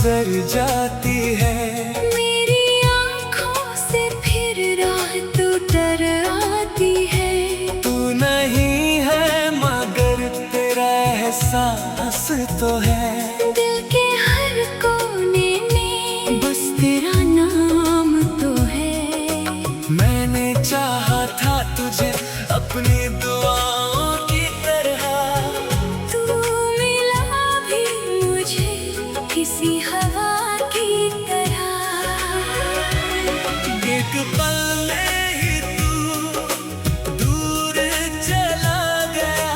गुजर जाती है। मेरी आँखों से फिर रात डर आती है। तू नहीं है मगर तेरा एहसास तो है। दिल के हर कोने में बस तेरा नाम तो है। मैंने चाहा था तुझे अपनी दुआओं की तरह। तू मिला भी मुझे किसी हवा की तरह। एक पल में ही तू दूर चला गया।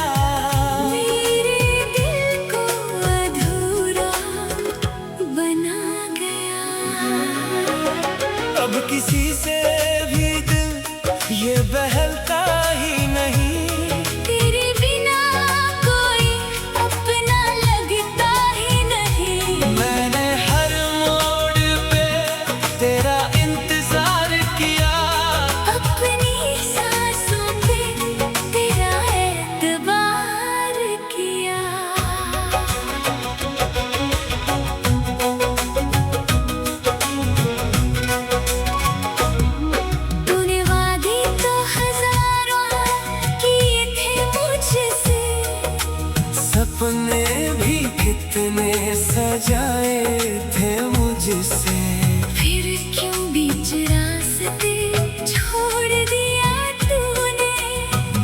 मेरे दिल को अधूरा बना गया। अब किसी से भी दिल ये बहलता ही नहीं। तेरे बिना कोई अपना लगता ही नहीं। मैंने हर मोड़ पे तेरा इंतजार किया। अपनी सांसों पे तेरा एतबार किया। तूने वादे तो हजारों किए थे मुझसे। सपने भी कितने सजाए थे मुझसे। फिर क्यों बीच रास्ते छोड़ दिया तूने।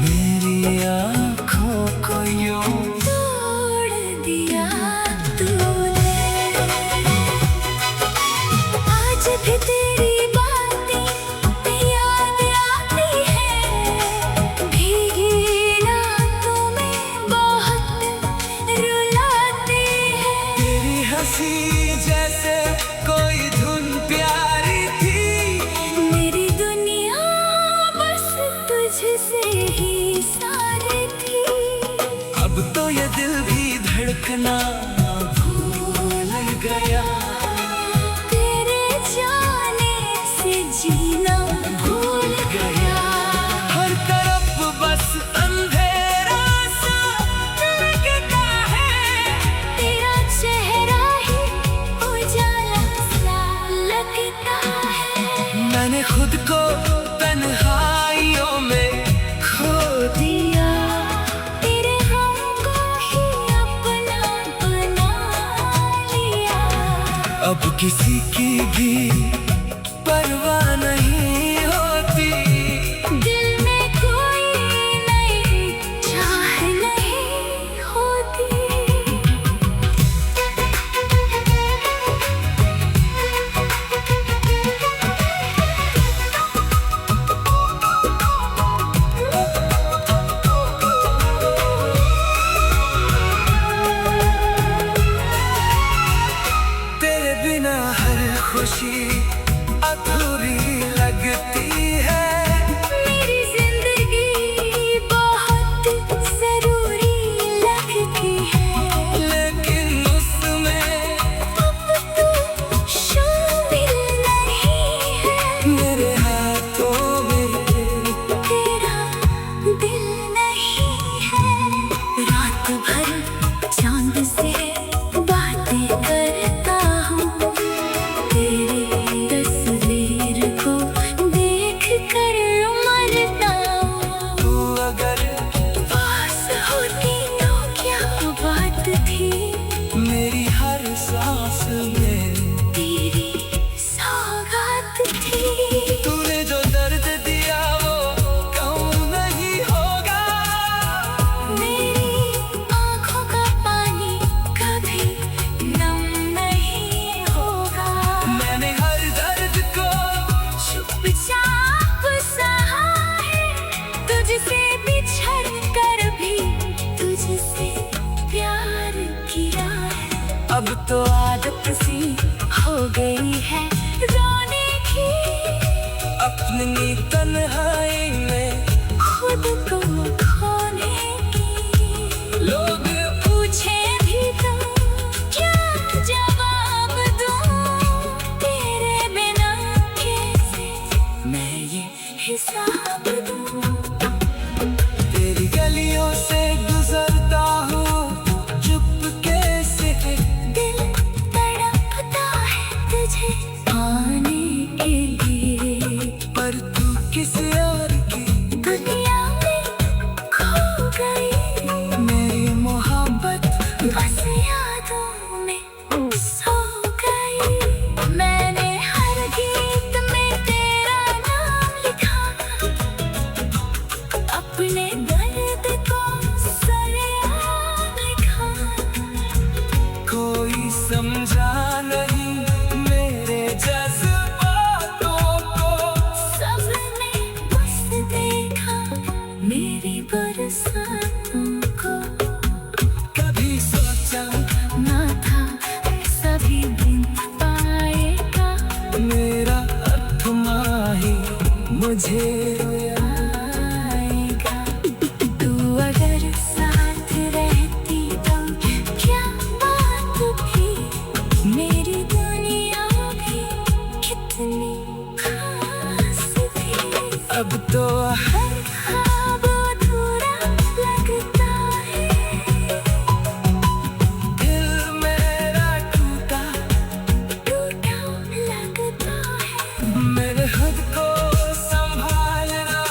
मेरी आँखों को यूं तोड़ दिया तूने। आज भी तेरी बातें याद आती है। भीगी रातों में बहुत रुलाती है। तेरी हंसी जैसे कोई धुन प्यारी थी। मेरी दुनिया बस तुझसे ही सारी थी। अब तो ये दिल भी धड़कना भूल गया। तेरे जाने से जीना भूल गया। हर तरफ बस अंधेरा सा लगता है। तेरा चेहरा ही उजाला सा लगता है। मैंने खुद को तन्हाइयों में खो दिया तेरे गम को ही अपना बना लिया। अब किसी की भी परवाह नहीं होती। दिल में कोई नई चाह नहीं होती। तेरे बिना हर खुशी अधूरी लगती है। मेरी जिंदगी बहुत जरूरी लगती है। लेकिन उसमें अब तू शामिल नहीं है। मेरे हाथों में तेरा दिल नहीं है। रात भर चांद से बातें करता हूँ। तेरी तस्वीर को देख कर मरता हूँ। तू अगर पास होती तो क्या बात थी। मेरी हर सांस में तेरी सौगात थी। तूने जो दर्द दिया वो कम नहीं होगा। मेरी आँखों का पानी कभी नम नहीं होगा। मैंने हर दर्द को चुपचाप सहा है। तुझसे बिछड़ कर भी तुझसे प्यार किया है। अब तो आदत सी हो गई है रोने की। अपनी तन्हाई में खुद को खोने की। लोग पूछे भी तो क्या जवाब दूं। तेरे बिना कैसे मैं ये हिसाब दूं। तेरी गलियों से गुजरता हूँ चुपके से। दिल तड़पता समझा नहीं मेरे जज्बातों को। सबने बस देखा मेरी बरसातों को। कभी सोचा ना था सभी दिन पाएगा मेरा अर्थमा ही मुझे आएगा। तू अगर साथ रहती तो क्या बात थी, मेरी दुनिया भी कितनी खास थी। अब तो हर ख्वाब अधूरा लगता है, दिल मेरा टूटा लगता है। मैंने खुद को संभालना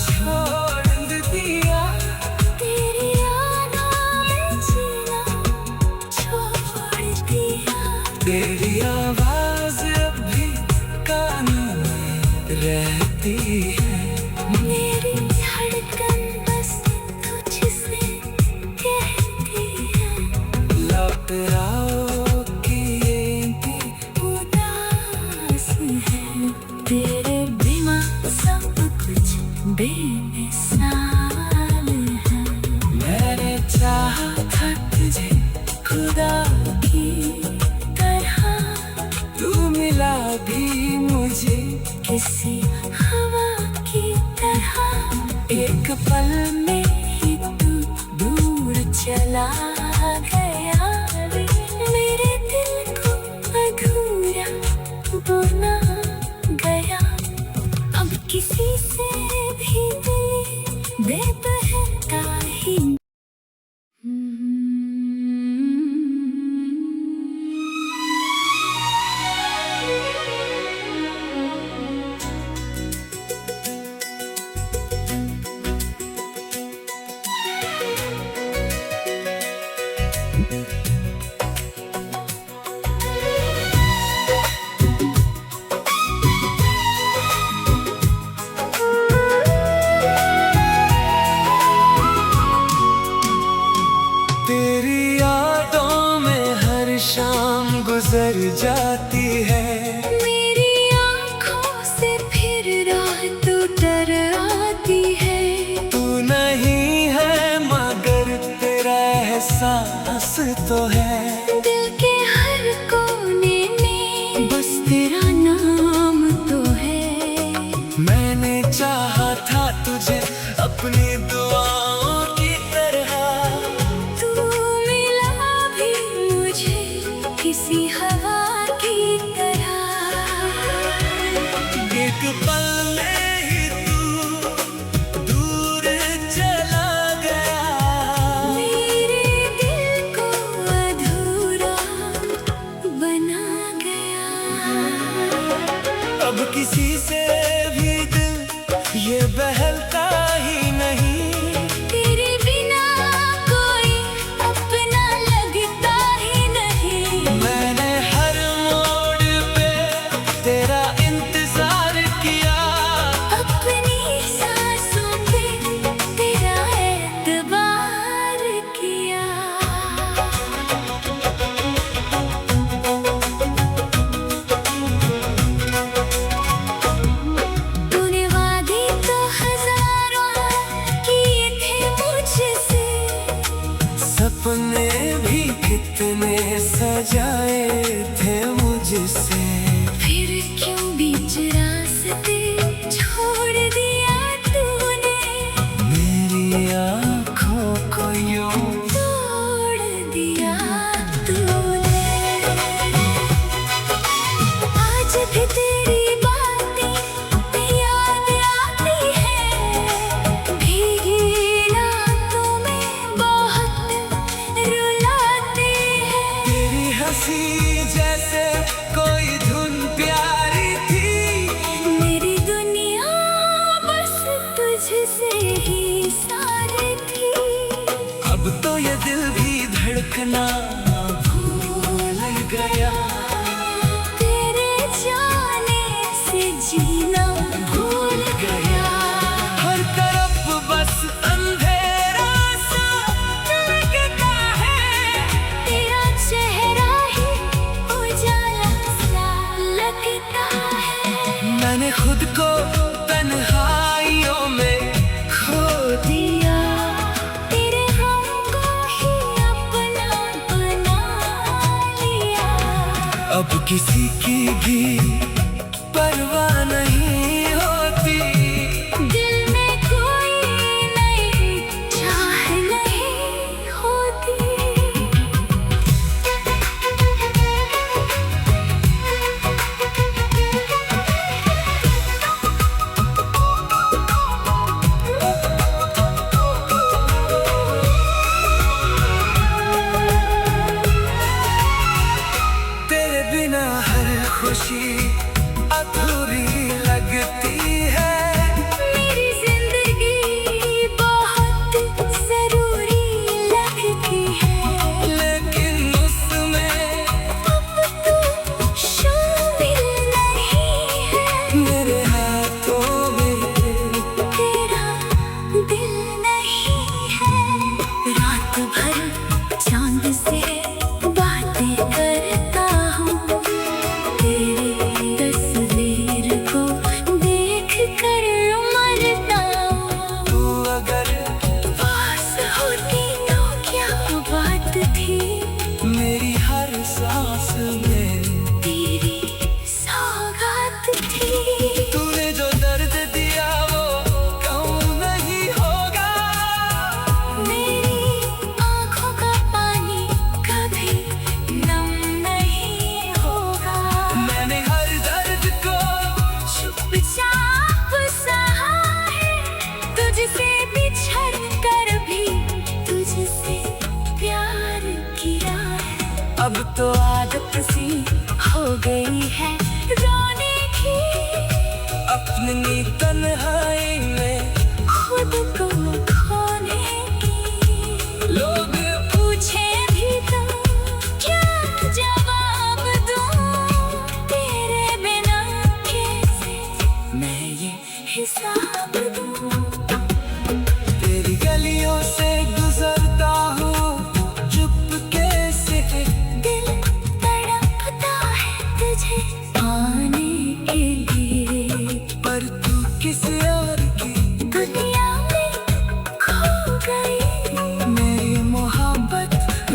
छोड़ दिया। तेरी यादों में जीना छोड़ दिया। तेरी आवाज अब भी कानों में रहती है। मेरी धड़कन बस तुझसे कहती है, लौट आओ कि ये उदास है। तेरे बिना सब कुछ बेमिसाल है। मैंने चाहा था तुझे खुदा की तरह तू मिला भी मुझे किसी हवा की तरह। एक पल में ही तू दूर चला गया रे। मेरे दिल को अधूरा बना गया। अब किसी से भी दिल बेबहका ही। तेरी यादों में हर शाम गुजर जाती है। मेरी आँखों से फिर रात डर आती है। तू नहीं है मगर तेरा एहसास तो है। दिल के हर कोने में बस तेरा नाम तो है। मैंने चाहा था तुझे अपनी दुआओं की तरह। तू मिला भी मुझे किसी हवा की तरह। एक पल में ही तू दूर चला गया। मेरे दिल को अधूरा बना गया। अब किसी से भी दिल ये बहलता ही नहीं। तेरे बिना कोई अपना लगता ही नहीं। मैंने हर मोड़ पे तेरा इंतजार किया। अपनी सांसों पे तेरा एतबार किया। तूने वादे तो हजारों किए थे मुझसे। सपने भी कितने सजाए थे मुझसे। फिर क्यों बीच रास्ते छोड़ दिया तूने। मेरी आँखों को यूं तोड़ दिया तूने। आज भी तेरी बातें याद आती है। भीगी रातों में बहुत रुलाते हैं। तेरी हंसी जैसे कोई धुन प्यारी थी। मेरी दुनिया बस तुझसे ही सारी थी। अब तो ये दिल भी धड़कना भूल गया। तेरे जाने से जीना भूल गया। हर तरफ बस अंधेरा सा लगता है। तेरा चेहरा ही अब किसी की भी परवाह नहीं होती। दिल में कोई नई चाह नहीं होती। तेरे बिना हर खुशी अधूरी लगती है। मेरी जिंदगी बहुत जरूरी लगती है। लेकिन उसमें अब तू शामिल नहीं है। मेरे हाथों में तेरा दिल नहीं है। रात भर चांद से बातें करता हूँ। तेरी तस्वीर को देख कर मरता हूँ। तू अगर पास होती तो क्या बात थी। मेरी हर सांस में तेरी सौगात थी। तूने जो दर्द दिया वो कम नहीं होगा। मेरी आँखों का पानी कभी नम नहीं होगा। मैंने हर दर्द को चुपचाप सहा है। तुझसे बिछड़ कर भी तुझसे प्यार किया है। अब तो आदत सी हो गई है रोने की। अपनी तन्हाई में खुद को खोने की। लोग पूछे भी तो क्या जवाब दूं। तेरे बिना कैसे मैं ये हिसाब दूं। तेरी गलियों से गुजरता हूँ चुपके से। दिल तड़पता है तुझे पाने के लिए। पर तू किसी और की दुनिया में खो गई। मेरी मोहब्बत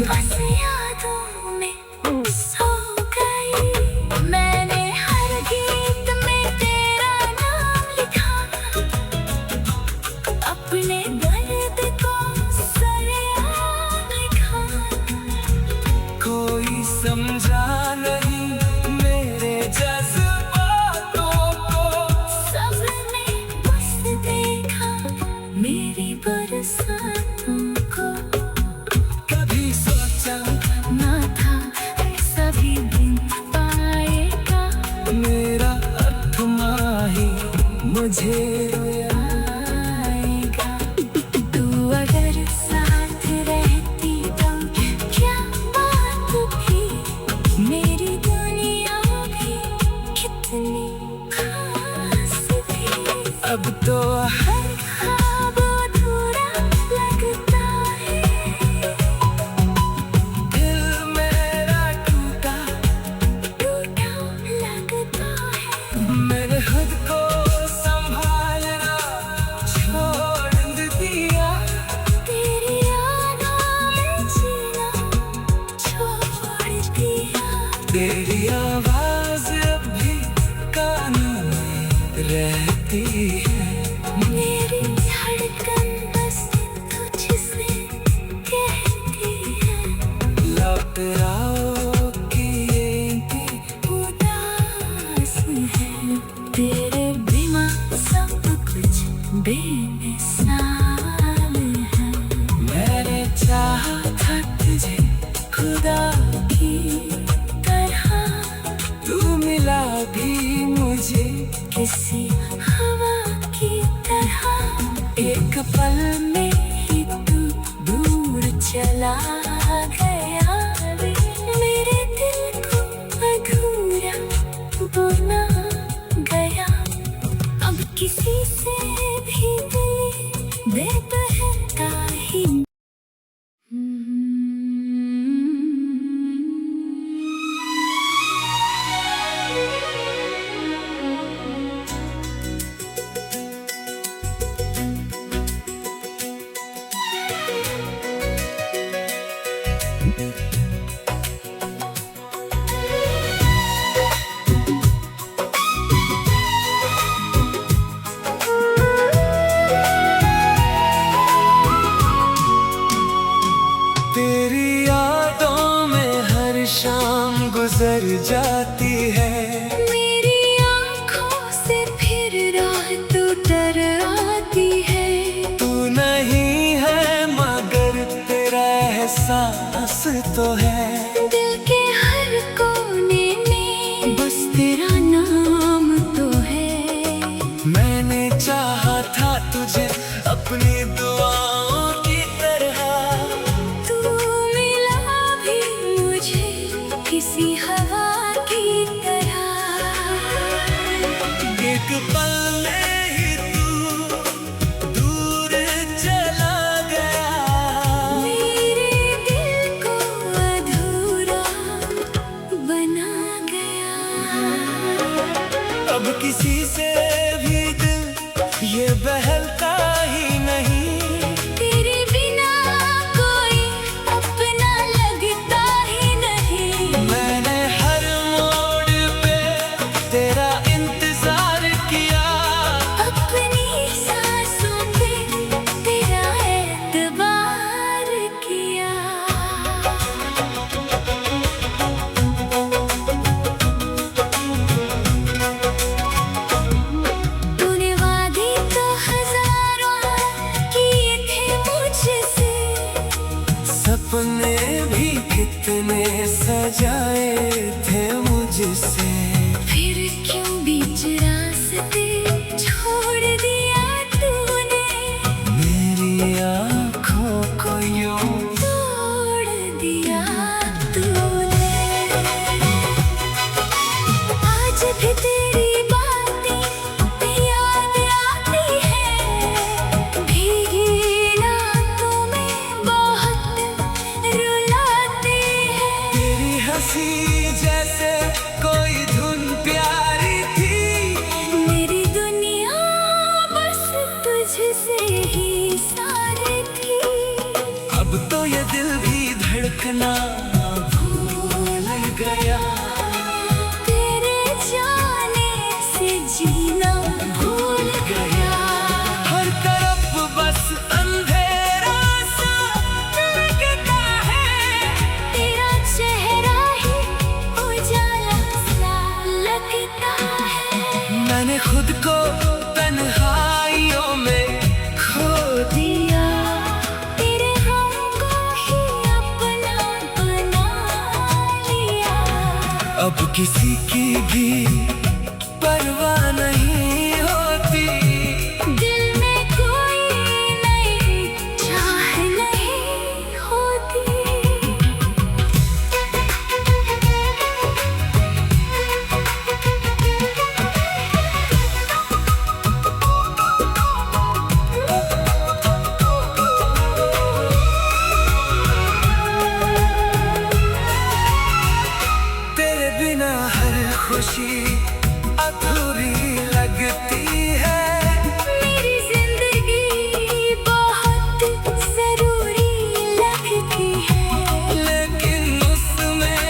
बस यादों में सो गई। मैंने हर गीत में तेरा नाम लिखा। अपने दर्द को सरेआम लिखा। कोई समझा नहीं मेरे जज्बातों को। सबने बस देखा मेरी बरसातों को। कभी सोचा ना था सभी दिन पाएगा। मेरा अर्थमा ही मुझे आएगा। तू अगर साथ रहती तो क्या बात थी। मेरी दुनिया भी कितनी खास थी। अब तो हर ख्वाब अधूरा लगता है। दिल मेरा टूटा लगता है। मैंने खुद को संभालना छोड़ दिया। तेरी यादों में जीना छोड़ दिया। तेरी आवाज अब भी कानों में रहती है। मेरी धड़कन बस तुझसे कहती है। लौट आओ कि ये भी उदास है। तेरे बिना सब कुछ बेमिसाल है। मैंने चाहा था तुझे खुदा की तरह तू मिला भी मुझे। किसी हवा की तरह। एक पल में ही तू दूर चला गया रे। मेरे दिल को अधूरा बना गया। अब किसी से भी दिल बेबहका ही। गुजर जाती है। मेरी आँखों से फिर रात डर आती है। तू नहीं है मगर तेरा एहसास तो है। दिल के हर कोने में बस तेरा नाम तो है। मैंने चाहा था तुझे अपनी दुआओं की तरह। तू मिला भी मुझे किसी हवा की तरह। एक पल में ही तू दूर चला गया। मेरे दिल को अधूरा बना गया। अब किसी से भी दिल ये बहलता ही नहीं। तेरे बिना कोई अपना लगता ही नहीं। मैंने हर मोड़ पे तेरा इंतजार किया। अपनी सांसों पे तेरा एतबार किया। तूने वादे तो हजारों किए थे मुझसे। सपने भी कितने सजाए थे मुझसे। फिर क्यों बीच रास्ते छोड़ दिया तूने। मेरी आँखों को यूं तोड़ दिया तूने। आज भी तेरी बातें याद आती है। भीगी रातों में बहुत रुलाती है। तेरी हंसी जैसे कोई धुन प्यारी थी। मेरी दुनिया बस तुझसे ही सारी थी। अब तो ये दिल भी धड़कना भूल गया। तेरे जाने से जीना भूल गया। हर तरफ बस अंधेरा सा लगता है। तेरा चेहरा ही उजाला सा लगता है। मैंने खुद को तन्हाइयों में खो दिया तेरे गम को ही अपना बना लिया। अब किसी की भी परवाह नहीं होती। दिल में कोई नई चाह नहीं होती। तेरे बिना हर खुशी अधूरी लगती है। मेरी जिंदगी बहुत जरूरी लगती है। लेकिन उसमें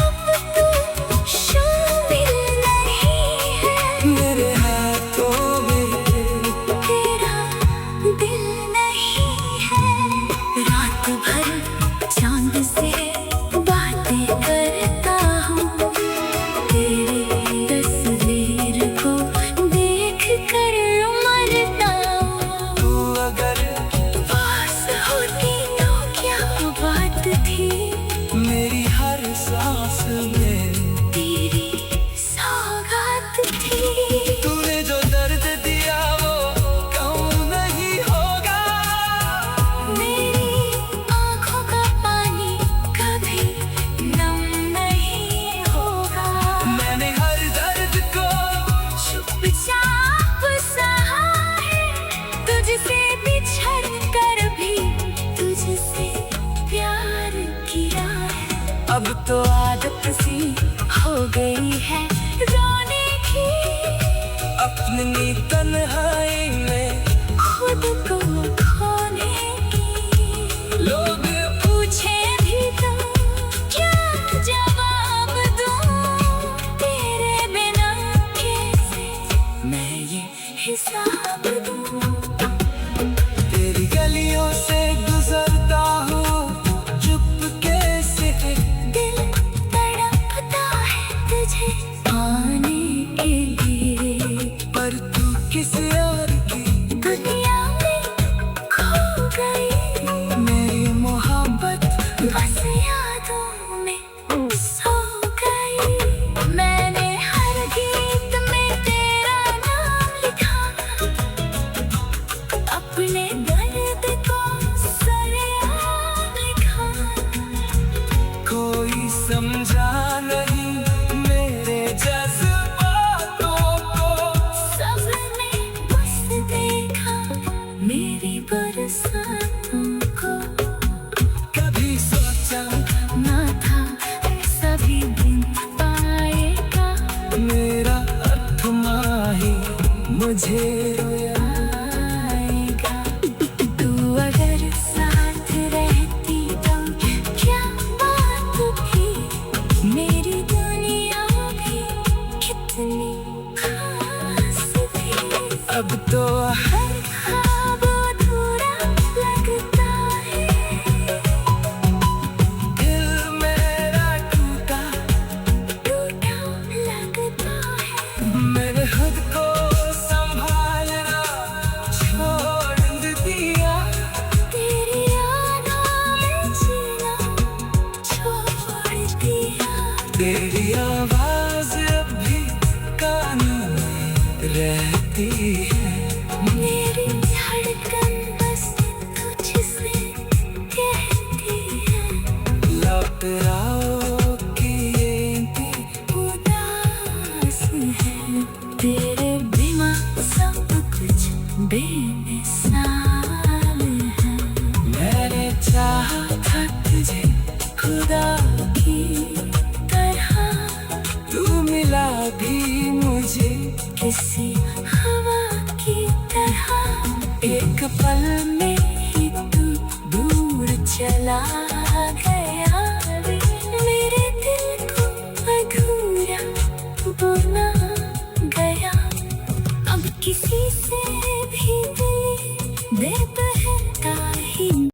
अब तू शामिल नहीं है। मेरे हाथों में तेरा दिल नहीं है। रात भर चांद से बातें करता हूँ। तेरी तस्वीर को देख कर मरता हूँ। तू अगर पास होती तो क्या बात थी। मेरी हर सांस में तेरी सौगात थी। तूने जो दर्द दिया वो कम नहीं होगा। मेरी आँखों का पानी कभी नम नहीं होगा। मैंने हर दर्द को चुपचाप सहा है। तुझसे बिछड़ कर भी तुझसे प्यार किया है। अब तो आदत सी हो गई है रोने की। अपनी तन्हाई में खुद को खोने की। लोग पूछे भी तो क्या जवाब दूं। तेरे बिना कैसे मैं ये हिसाब दूं। तेरी गलियों से गुजरता हूँ चुपके से। दिल तड़पता मुझे रुलाएगा। तू अगर साथ रहती तो क्या बात थी, मेरी दुनिया भी कितनी खास थी। अब तो हर ख्वाब अधूरा लगता है, दिल मेरा टूटा लगता है। मैंने खुद को संभालना छोड़ दिया, तेरी यादों में जीना छोड़ दिया। तेरी आवाज अब भी कानों में रहती है। मेरी धड़कन बस तुझसे कहती है, लौट आओ कि ये भी उदास है। तेरे बिना सब कुछ बेमिसाल है। मैंने चाहा था तुझे खुदा की तरह तू मिला भी मुझे किसी हवा की तरह। एक पल में ही तू दूर चला